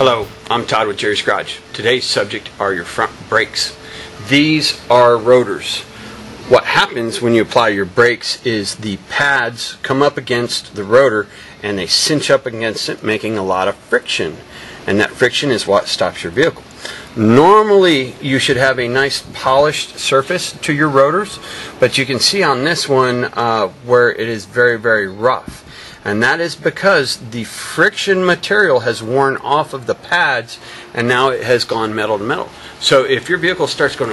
Hello, I'm Todd with Jerry's Garage. Today's subject are your front brakes. These are rotors. What happens when you apply your brakes is the pads come up against the rotor and they cinch up against it, making a lot of friction. And that friction is what stops your vehicle. Normally you should have a nice polished surface to your rotors, but you can see on this one where it is very, very rough. And that is because the friction material has worn off of the pads and now it has gone metal to metal. So if your vehicle starts going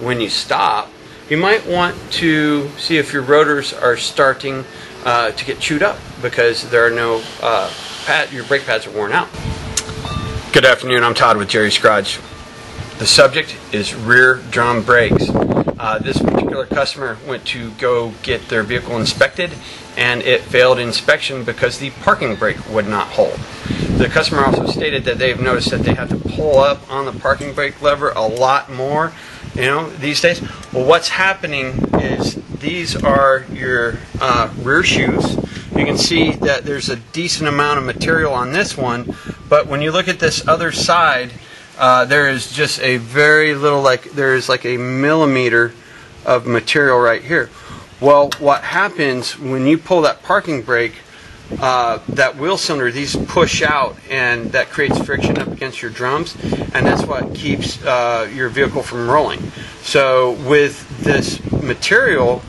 when you stop, you might want to see if your rotors are starting to get chewed up because there are no your brake pads are worn out. Good afternoon, I'm Todd with Jerry's Garage. The subject is rear drum brakes. This particular customer went to go get their vehicle inspected and it failed inspection because the parking brake would not hold. The customer also stated that they've noticed that they have to pull up on the parking brake lever a lot more, these days. Well, what's happening is these are your rear shoes. You can see that there's a decent amount of material on this one, but when you look at this other side, there is just a very little, there is like a millimeter of material right here. Well, what happens when you pull that parking brake, that wheel cylinder, these push out and that creates friction up against your drums, and that's what keeps your vehicle from rolling. So with this material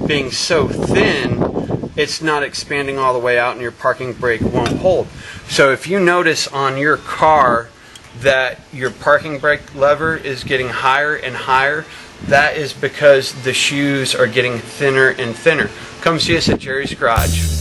being so thin, it's not expanding all the way out and your parking brake won't hold. So if you notice on your car that your parking brake lever is getting higher and higher, that is because the shoes are getting thinner and thinner. Come see us at Jerry's Garage.